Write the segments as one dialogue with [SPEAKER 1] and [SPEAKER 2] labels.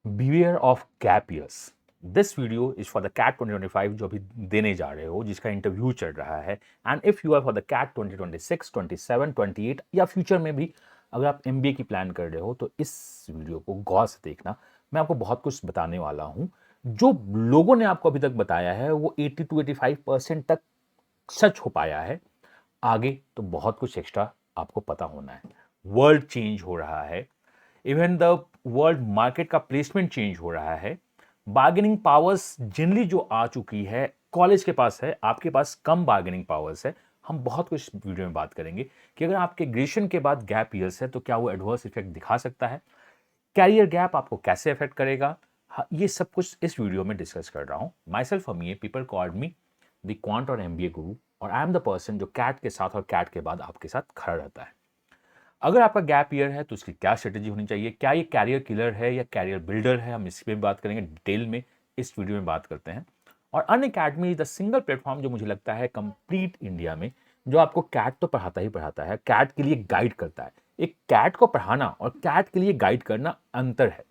[SPEAKER 1] Beware of gap years. This video is for the CAT 2025 जो अभी देने जा रहे हो, जिसका इंटरव्यू चल रहा है. And if you are for the CAT 2026, 27, 28 या फ्यूचर में भी अगर आप MBA की प्लान कर रहे हो तो इस वीडियो को गौर से देखना. मैं आपको बहुत कुछ बताने वाला हूं. जो लोगों ने आपको अभी तक बताया है वो 80 to 85% तक सच हो पाया है. आगे तो बहुत कुछ एक्स्ट्रा आपको पता होना है. वर्ल्ड चेंज हो रहा है. इवन द वर्ल्ड मार्केट का प्लेसमेंट चेंज हो रहा है. बार्गेनिंग पावर्स जनरली जो आ चुकी है कॉलेज के पास है, आपके पास कम बार्गेनिंग पावर्स है. हम बहुत कुछ वीडियो में बात करेंगे कि अगर आपके ग्रेजुएशन के बाद गैप ईयर्स है तो क्या वो एडवर्स इफेक्ट दिखा सकता है. कैरियर गैप आपको कैसे अफेक्ट करेगा. ये सब कुछ इस वीडियो में डिस्कस कर रहा हूं. माई सेल्फ हम ये people called me the quant और MBA गुरु, और आई एम द पर्सन जो कैट के साथ और कैट के बाद आपके साथ खड़ा रहता है. अगर आपका गैप ईयर है तो उसकी क्या स्ट्रेटेजी होनी चाहिए, क्या ये कैरियर किलर है या कैरियर बिल्डर है, हम इस पर बात करेंगे डिटेल में. इस वीडियो में बात करते हैं. और Unacademy is the single platform जो मुझे लगता है कंप्लीट इंडिया में जो आपको कैट तो पढ़ाता ही पढ़ाता है, कैट के लिए गाइड करता है. एक कैट को पढ़ाना और कैट के लिए गाइड करना अंतर है.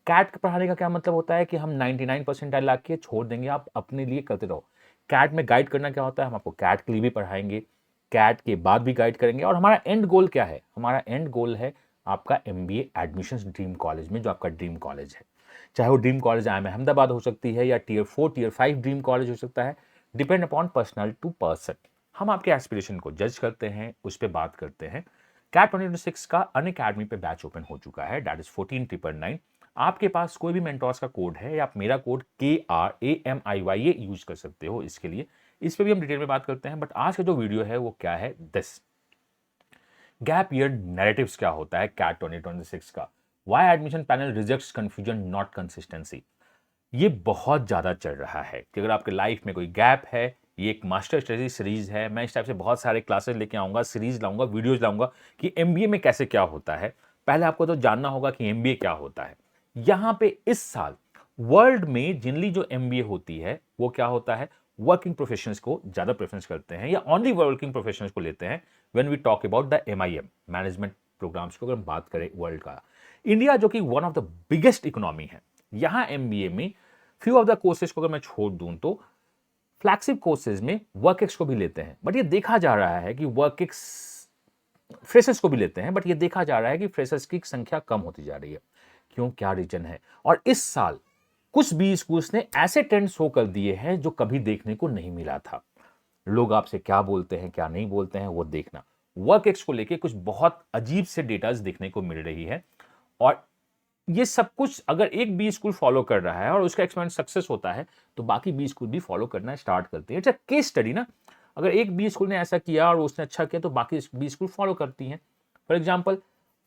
[SPEAKER 1] कैट पढ़ाने का क्या मतलब होता है कि हम 99% ला के छोड़ देंगे, आप अपने लिए करते रहो. कैट में गाइड करना क्या होता है, हम आपको कैट के लिए भी पढ़ाएंगे, कैट के बाद भी गाइड करेंगे. और हमारा एंड गोल क्या है, हमारा एंड गोल है आपका MBA एडमिशन ड्रीम कॉलेज में, जो आपका ड्रीम कॉलेज है. चाहे वो ड्रीम कॉलेज IIM अहमदाबाद हो सकती है या Tier 4 Tier 5 ड्रीम कॉलेज हो सकता है. Depend upon personal to person. हम आपके एस्पिरेशन को जज करते हैं, उस पर बात करते हैं. कैट 2026 का अनअकैडमी पे बैच ओपन हो चुका है, दैट इज 14999. आपके पास कोई भी मेंटोर्स का कोड है या आप मेरा कोड KRAMIYA यूज कर सकते हो इसके लिए. इस पे भी हम डिटेल में बात करते हैं. बट आज का जो वीडियो है वो क्या है, दिस गैप ईयर नैरेटिव्स क्या होता है कैट 2026 का. Why admission panel rejects confusion not consistency. ये बहुत ज्यादा चल रहा है कि अगर आपके लाइफ में कोई गैप है, ये एक मास्टर स्टडी सीरीज है. मैं इस टाइप से बहुत सारे क्लासेस लेके आऊंगा, सीरीज लाऊंगा, वीडियोज लाऊंगा कि MBA में कैसे क्या होता है. पहले आपको तो जानना होगा कि MBA क्या होता है. यहां पे इस साल वर्ल्ड में जनरली जो MBA होती है वो क्या होता है, वर्किंग प्रोफेशनल्स को ज्यादा प्रेफरेंस करते हैं या ओनली वर्किंग प्रोफेशनल्स को लेते हैं. When we talk about the MIM management programmes को अगर हम बात करें वर्ल्ड का, इंडिया जो कि one of the biggest economy है, यहां MBA में फ्यू ऑफ द कोर्सेज को अगर मैं छोड़ दूं तो फ्लैगशिप कोर्सेज में वर्कएक्स को भी लेते हैं. बट ये देखा जा रहा है कि वर्कएक्स फ्रेशर्स को भी लेते हैं, बट ये देखा जा रहा है कि फ्रेशर्स की संख्या कम होती जा रही है. क्यों, क्या रीजन है. और इस साल कुछ भी स्कूल्स ने ऐसे ट्रेंड शो कर दिए हैं जो कभी देखने को नहीं मिला था. लोग आपसे क्या बोलते हैं क्या नहीं बोलते हैं वो देखना. वर्कएक्स को लेके कुछ बहुत अजीब से डेटाज देखने को मिल रही है. और ये सब कुछ अगर एक बी स्कूल फॉलो कर रहा है और उसका एक्सपेरिमेंट सक्सेस होता है तो बाकी बी स्कूल भी फॉलो करना स्टार्ट करते हैं. इट्स अ केस स्टडी ना. अगर एक बी स्कूल ने ऐसा किया और उसने अच्छा किया तो बाकी बी स्कूल फॉलो करती हैं. फॉर एग्जाम्पल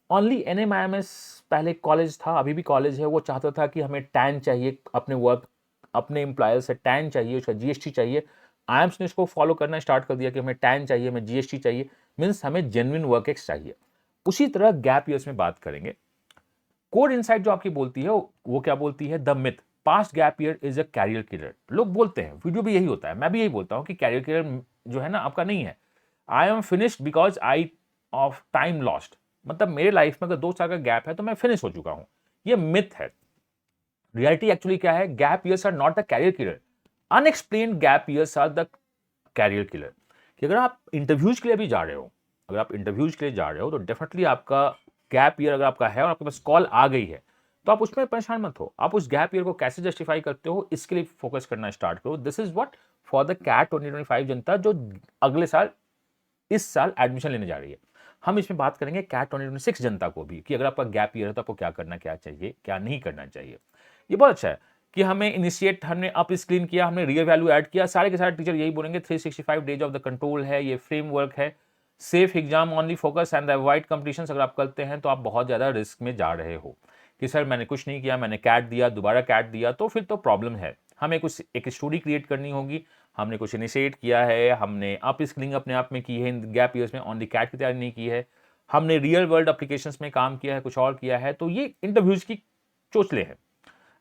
[SPEAKER 1] ओनली NMIMS पहले कॉलेज था, अभी भी कॉलेज है, वो चाहता था कि हमें टैन चाहिए अपने वर्क, अपने एम्प्लॉयर से टैन चाहिए, उसका GST चाहिए. IIMS ने इसको फॉलो करना स्टार्ट कर दिया कि हमें टैन चाहिए, हमें GST चाहिए, मीन्स हमें जेन्युइन वर्क एक्स चाहिए. उसी तरह गैप ईयर्स में बात करेंगे. कोर इनसाइट जो आपकी बोलती है वो क्या बोलती है, the myth past gap year is a career killer. लोग बोलते हैं, वीडियो भी यही होता है, मैं भी यही बोलता हूं कि कैरियर किलर जो है ना आपका नहीं है. I am finished because I of time lost. मतलब मेरे लाइफ में अगर 2 साल का गैप है तो मैं फिनिश हो चुका हूं. ये मिथ है. रियलिटी एक्चुअली क्या है, gap years are not the career killer. Unexplained gap years are the career killer. कि अगर आप इंटरव्यूज के लिए भी जा रहे हो, अगर आप इंटरव्यूज के लिए जा रहे हो तो डेफिनेटली आपका गैप ईयर अगर आपका है और आपके पास कॉल आ गई है तो आप उसमें परेशान मत हो. आप उस गैप ईयर को कैसे जस्टिफाई करते हो इसके लिए फोकस करना स्टार्ट करो. This is what for the CAT 2025 जनता जो अगले साल इस साल एडमिशन लेने जा रही है. हम इसमें बात करेंगे कैट 2026 जनता को भी कि अगर आपका गैप ईयर है तो आपको क्या करना क्या चाहिए क्या नहीं करना चाहिए. ये बहुत अच्छा है कि हमें इनिशिएट, हमने अप स्क्रीन किया, हमने रियल वैल्यू ऐड किया. सारे के सारे टीचर यही बोलेंगे 365 डेज ऑफ द कंट्रोल है, ये फ्रेमवर्क है, safe exam only focus and avoid competition. अगर आप करते हैं तो आप बहुत ज़्यादा रिस्क में जा रहे हो कि सर मैंने कुछ नहीं किया, मैंने कैट दिया, दोबारा कैट दिया, तो फिर तो प्रॉब्लम है. हमें कुछ एक स्टोरी क्रिएट करनी होगी. हमने कुछ इनिशिएट किया है, हमने अप स्किलिंग अपने आप में की है, इन गैप ईयर्स में ओनली कैट की तैयारी नहीं की है, हमने रियल वर्ल्ड एप्लीकेशंस में काम किया है, कुछ और किया है. तो ये इंटरव्यूज की चोचले हैं.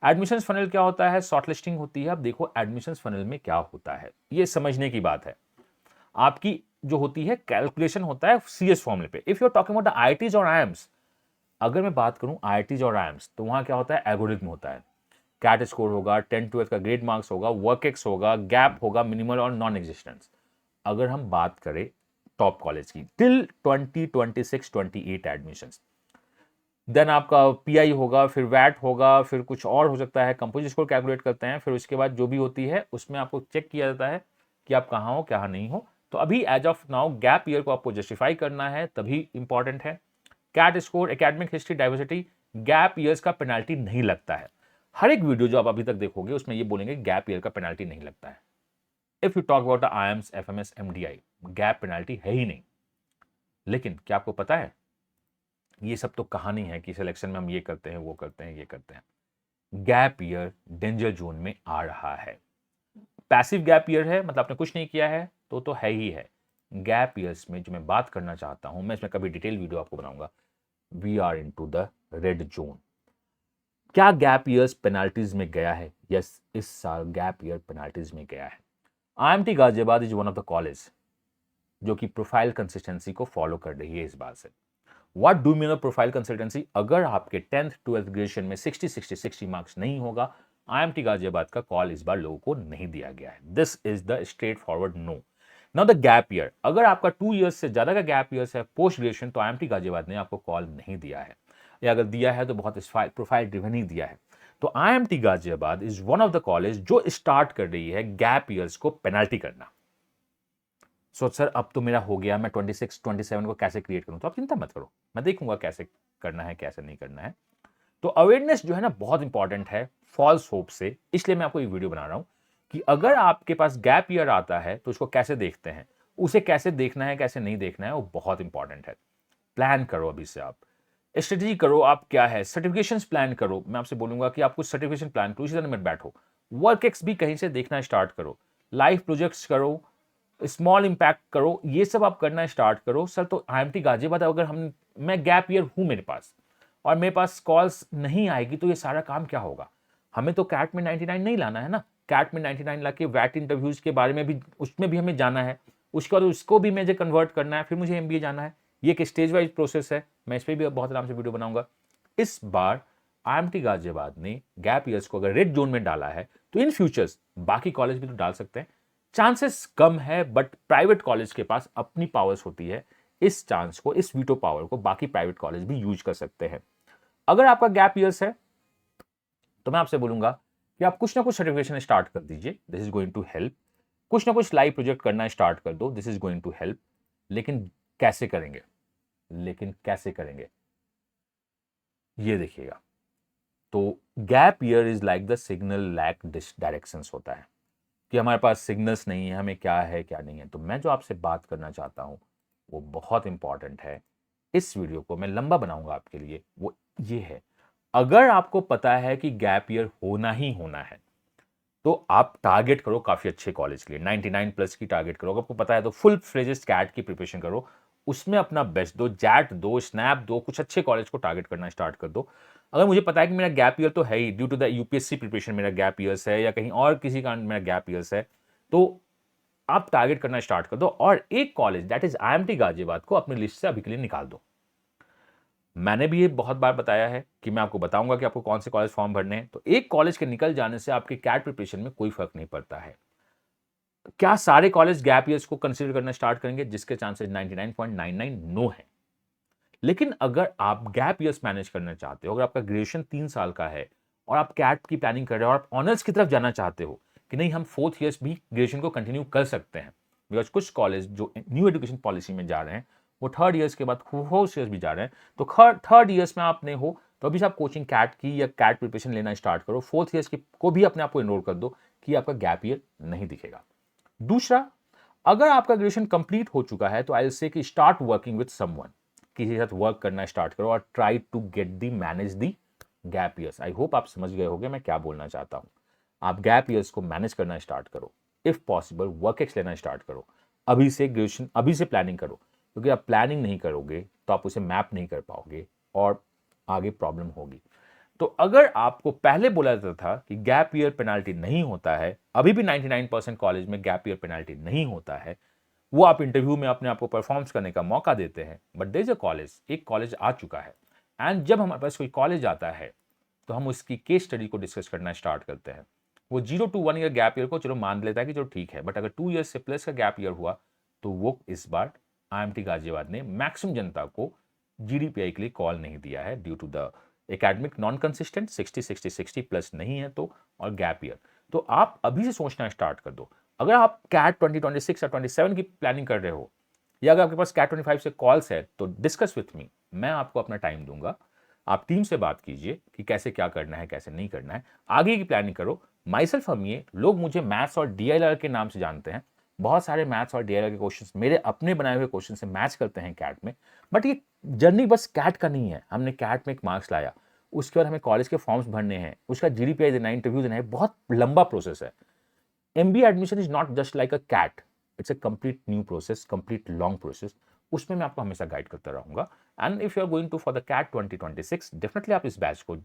[SPEAKER 1] एडमिशंस फनल क्या होता है, शॉर्ट लिस्टिंग होती है. अब देखो एडमिशंस फनल में क्या होता है, ये समझने की बात है. आपकी जो होती है कैलकुलेशन होता है CS फॉर्मूले पे. If you are talking about the IITs और IIMs, अगर मैं बात करूं आईआईटीज और आईएम्स, तो वहां क्या होता है, एल्गोरिथम होता है, कैट स्कोर होगा, 10-12 का ग्रेड मार्क्स होगा, वर्क एक्स होगा, गैप होगा, मिनिमल और नॉन एग्जिस्टेंस। अगर हम बात करें टॉप कॉलेज की, टिल 2026-28 एडमिशंस, देन आपका पीआई होगा, फिर वैट होगा, फिर कुछ और हो सकता है, कंपोजिट स्कोर कैलकुलेट करते हैं, फिर उसके बाद जो भी होती है उसमें आपको चेक किया जाता है कि आप कहाँ हो क्या नहीं हो। तो अभी as of now gap year को आपको जस्टिफाई करना है, तभी इंपॉर्टेंट है। CAT score, academic history, diversity, gap years का पेनाल्टी नहीं लगता है। हर एक वीडियो जो आप अभी तक देखोगे उसमें ये बोलेंगे गैप ईयर का पेनाल्टी नहीं लगता है। If you talk about IIMs, FMS, MDI, gap penalty है ही नहीं। लेकिन क्या आपको पता है, ये सब तो कहानी है कि सिलेक्शन में हम ये करते हैं, वो करते हैं, ये करते हैं। गैप ईयर डेंजर जोन में आ रहा है। पैसिव गैप ईयर है, मतलब आपने कुछ नहीं किया है तो है ही है। गैप ईयर्स में जो मैं बात करना चाहता हूं, मैं इसमें कभी डिटेल वीडियो आपको बनाऊंगा, we are into the red zone. क्या गैप ईयर्स पेनाल्टीज में गया है? यस, इस साल गैप ईयर पेनाल्टीज में गया है। IMT Ghaziabad is one of the college जो कि प्रोफाइल कंसिस्टेंसी को फॉलो कर रही है इस बात से। What do mean of profile consistency? अगर आपके 10th 12th ग्रेजुएशन में 60 मार्क्स नहीं होगा, आईएमटी गाजियाबाद का कॉल इस बार लोगों को नहीं दिया गया है। This is the straightforward no. Now the gap year, अगर आपका 2 ईयर्स से ज्यादा का गैप ईयर्स है पोस्ट ग्रेजुएशन, तो आईएमटी गाजियाबाद ने आपको कॉल नहीं दिया है, या अगर दिया है तो बहुत प्रोफाइल ड्रिवन ही दिया है। तो IMT Ghaziabad is one of the college जो स्टार्ट कर रही है गैप ईयर्स को पेनाल्टी करना। सो सर अब तो मेरा हो गया, मैं 26 27 को कैसे क्रिएट करूं? तो आप चिंता मत करो, मैं देखूंगा कैसे करना है कैसे नहीं करना है। तो अवेयरनेस जो है ना बहुत इंपॉर्टेंट है फॉल्स होप से, इसलिए मैं आपको ये वीडियो बना रहा हूं कि अगर आपके पास गैप ईयर आता है तो उसको कैसे देखते हैं, उसे कैसे देखना है कैसे नहीं देखना है, वो बहुत इंपॉर्टेंट है। प्लान करो अभी से, आप स्ट्रेटेजी करो, आप क्या है सर्टिफिकेशन प्लान करो। मैं आपसे बोलूंगा कि आप कुछ सर्टिफिकेशन प्लान करो, इसी तरह मत बैठो। वर्क एक्स भी कहीं से देखना स्टार्ट करो, लाइव प्रोजेक्ट्स करो, स्मॉल इंपैक्ट करो, ये सब आप करना स्टार्ट करो। सर तो आईएमटी गाजियाबाद अगर मैं गैप ईयर हूं मेरे पास और मेरे पास कॉल्स नहीं आएगी तो ये सारा काम क्या होगा? हमें तो कैट में 99 नहीं लाना है ना। कैट में 99 लाके वैट इंटरव्यूज के बारे में भी, उसमें भी हमें जाना है, उसके बाद उसको भी मुझे कन्वर्ट करना है, फिर मुझे एमबीए जाना है। ये एक स्टेज वाइज प्रोसेस है, मैं इस पर भी बहुत आराम से वीडियो बनाऊंगा। इस बार आईएमटी गाजियाबाद ने गैप ईयर्स को अगर रेड जोन में डाला है तो इन फ्यूचर्स बाकी कॉलेज भी तो डाल सकते हैं। चांसेस कम है, बट प्राइवेट कॉलेज के पास अपनी पावर्स होती है, इस चांस को, इस वीटो पावर को बाकी प्राइवेट कॉलेज भी यूज कर सकते हैं। अगर आपका गैप ईयर्स है तो मैं आपसे बोलूंगा कि आप कुछ ना कुछ सर्टिफिकेशन स्टार्ट कर दीजिए, this is going to help. कुछ ना कुछ लाइव प्रोजेक्ट करना स्टार्ट कर दो, this is going to help. लेकिन कैसे करेंगे? ये देखिएगा, तो gap year is like the signal lack directions होता है कि हमारे पास सिग्नल्स नहीं है, हमें क्या है क्या नहीं है। तो मैं जो आपसे बात करना चाहता हूं वो बहुत इंपॉर्टेंट है, इस वीडियो को मैं लंबा बनाऊंगा आपके लिए, वो ये है, अगर आपको पता है कि गैप ईयर होना ही होना है तो आप टारगेट करो काफी अच्छे कॉलेज के लिए, 99 प्लस की टारगेट करो। अगर आपको पता है तो फुल फ्लेजेस कैट की प्रिपरेशन करो, उसमें अपना बेस्ट दो, जैट दो, स्नैप दो, कुछ अच्छे कॉलेज को टारगेट करना स्टार्ट कर दो। अगर मुझे पता है कि मेरा गैप ईयर तो है ही, due to the UPSC preparation मेरा गैप ईयर्स है, या कहीं और किसी कारण मेरा गैप ईयर्स है, तो आप टारगेट करना स्टार्ट कर दो और एक college that is IMT Ghaziabad को अपनी लिस्ट से अभी के लिए निकाल दो। मैंने भी ये बहुत बार बताया है कि मैं आपको बताऊंगा कि आपको कौन से कॉलेज फॉर्म भरने हैं, तो एक कॉलेज के निकल जाने से आपके कैट प्रिपरेशन में कोई फर्क नहीं पड़ता है। क्या सारे कॉलेज गैप ईयर्स को कंसीडर करना स्टार्ट करेंगे? जिसके चांसेस 99.99 नो है। लेकिन अगर आप गैप ईयर्स मैनेज करना चाहते हो, अगर आपका ग्रेजुएशन 3 साल का है और आप कैट की प्लानिंग कर रहे हो और आप ऑनर्स की तरफ जाना चाहते हो कि नहीं हम 4th ईयर्स भी ग्रेजुएशन को कंटिन्यू कर सकते हैं, बिकॉज कुछ कॉलेज जो न्यू एजुकेशन पॉलिसी में जा रहे हैं वो 3rd ईयर्स के बाद 4th ईयर्स भी जा रहे हैं, तो 3rd ईयर्स में आपने हो तो अभी से आप कोचिंग कैट की या कैट प्रिपरेशन लेना स्टार्ट करो, 4th ईयर्स की को भी अपने आप को एनरोल कर दो कि आपका गैप ईयर नहीं दिखेगा। दूसरा, अगर आपका ग्रेजुएशन कंप्लीट हो चुका है तो आई विल से कि स्टार्ट वर्किंग विद समवन, किसी के साथ वर्क करना स्टार्ट करो और try to get the manage the gap years. I hope आप समझ गए होंगे मैं क्या बोलना चाहता हूं। आप गैप ईयर्स को मैनेज करना स्टार्ट करो, इफ पॉसिबल वर्क एक्स लेना स्टार्ट करो, अभी से ग्रेजुएशन अभी से प्लानिंग करो, क्योंकि आप प्लानिंग नहीं करोगे तो आप उसे मैप नहीं कर पाओगे और आगे प्रॉब्लम होगी। तो अगर आपको पहले बोला जाता था कि गैप ईयर पेनाल्टी नहीं होता है, अभी भी 99% कॉलेज में गैप ईयर पेनाल्टी नहीं होता है, वो आप इंटरव्यू में अपने आप को परफॉर्म्स करने का मौका देते हैं, but there is a college, एक कॉलेज आ चुका है एंड जब हमारे पास कोई कॉलेज आता है तो हम उसकी केस स्टडी को डिस्कस करना स्टार्ट करते हैं। वो 0 to 1 ईयर गैप ईयर को चलो मान लेता है कि चलो ठीक है, बट अगर 2 ईयर से प्लस का गैप ईयर हुआ तो वो इस बार IMT गाजियाबाद ने मैक्सिमम जनता को GDPI के लिए कॉल नहीं दिया है due to the academic non consistent 60 plus नहीं है तो, और गैप ईयर। तो आप अभी से सोचना स्टार्ट कर दो। अगर आप कैट 2026 या 27 की प्लानिंग कर रहे हो, या अगर आपके पास कैट 25 से कॉल्स है तो डिस्कस विथ मी, मैं आपको अपना टाइम दूंगा। आप टीम से बात कीजिए कि कैसे क्या करना है, कैसे नहीं करना है, आगे की प्लानिंग करो। माइसेल्फ हमिए, लोग मुझे मैथ्स और DLR के नाम से जानते हैं। बहुत सारे मैथ्स और DLR के क्वेश्चंस मेरे अपने बनाए हुए क्वेश्चन से मैच करते हैं कैट में। बट ये जर्नी बस कैट का नहीं है। हमने कैट में एक मार्क्स लाया, उसके बाद हमें कॉलेज के फॉर्म्स भरने हैं, उसका GDPI देना है, इंटरव्यू देना है, बहुत लंबा प्रोसेस है। MBA admission is not just like a CAT, it's a complete new process, complete long process. उसमें मैं आपको हमेशा गाइड करता रहूंगा। And if you are going to for the CAT 2026, definitely आप इस बैच को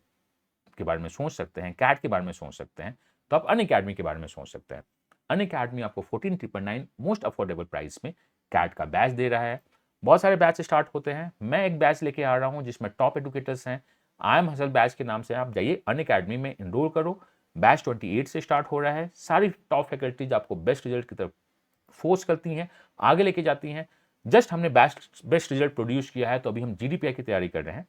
[SPEAKER 1] के बारे में सोच सकते हैं, कैट के बारे में सोच सकते हैं, तो आप अनअकैडमी के बारे में सोच सकते हैं। अनअकैडमी आपको 14,999 मोस्ट अफोर्डेबल प्राइस में कैट का बैच दे रहा है। बहुत सारे बैच स्टार्ट होते हैं, मैं एक बैच लेके आ रहा हूं जिसमें टॉप एडुकेटर्स हैं। IM हसल बैच के नाम से आप जाइए अनअकैडमी में इनरोल करो। बैच 28 से स्टार्ट हो रहा है। सारी टॉप फैकल्टीज आपको बेस्ट रिजल्ट की तरफ फोर्स करती हैं, आगे लेके जाती हैं। जस्ट हमने बेस्ट रिजल्ट प्रोड्यूस किया है, तो अभी हम GDPI की तैयारी कर रहे हैं।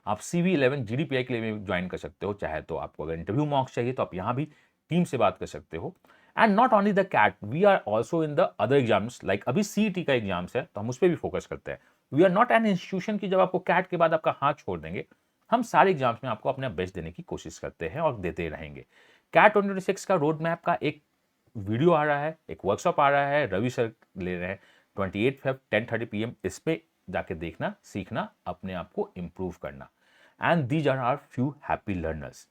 [SPEAKER 1] आप CV11 GDPI के लिए भी ज्वाइन कर सकते हो। चाहे तो आपको अगर इंटरव्यू मॉक्स चाहिए तो आप यहाँ भी टीम से बात कर सकते हो। And not only the CAT, we are also in the other exams, like अभी CET का एग्जाम्स है तो हम उस पर भी फोकस करते हैं। We are not an institution की जब आपको कैट के बाद आपका हाथ छोड़ देंगे। हम सारे एग्जाम्स में आपको अपना बेस्ट देने की कोशिश करते हैं और देते रहेंगे। कैट 2026 का रोड मैप का एक वीडियो आ रहा है, एक वर्कशॉप आ रहा है, रवि सर ले रहे हैं 28 फेब 10:30 PM। इस पे जाके देखना, सीखना, अपने आप को इंप्रूव करना। And these are are few happy learners.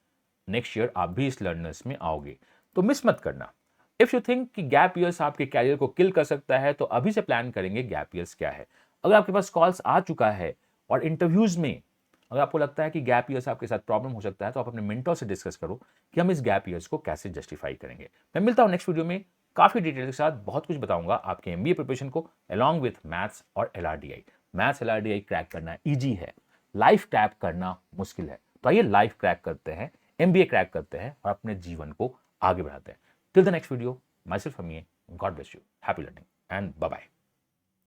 [SPEAKER 1] Next year आप भी इस लर्नर्स में आओगे, तो मिस मत करना। इफ यू थिंक कि गैप ईयर्स आपके कैरियर को किल कर सकता है तो अभी से प्लान करेंगे गैप ईयर्स क्या है। अगर आपके पास कॉल्स आ चुका है और इंटरव्यूज में अगर आपको लगता है कि गैप ईयर्स आपके साथ प्रॉब्लम हो सकता है, तो आप अपने मेंटर से डिस्कस करो कि हम इस गैप ईयर्स को कैसे जस्टिफाई करेंगे। मैं मिलता हूं नेक्स्ट वीडियो में, काफी डिटेल के साथ बहुत कुछ बताऊंगा आपके MBA प्रिपरेशन को अलॉन्ग विथ मैथ्स और LRDI। मैथ्स LRDI क्रैक करना ईजी है, लाइफ क्रैक करना मुश्किल है। तो आइए लाइफ क्रैक करते हैं, MBA क्रैक करते हैं और अपने जीवन को आगे बढ़ाते हैं। Till the next video, myself हमीए, God bless you, happy learning and bye bye.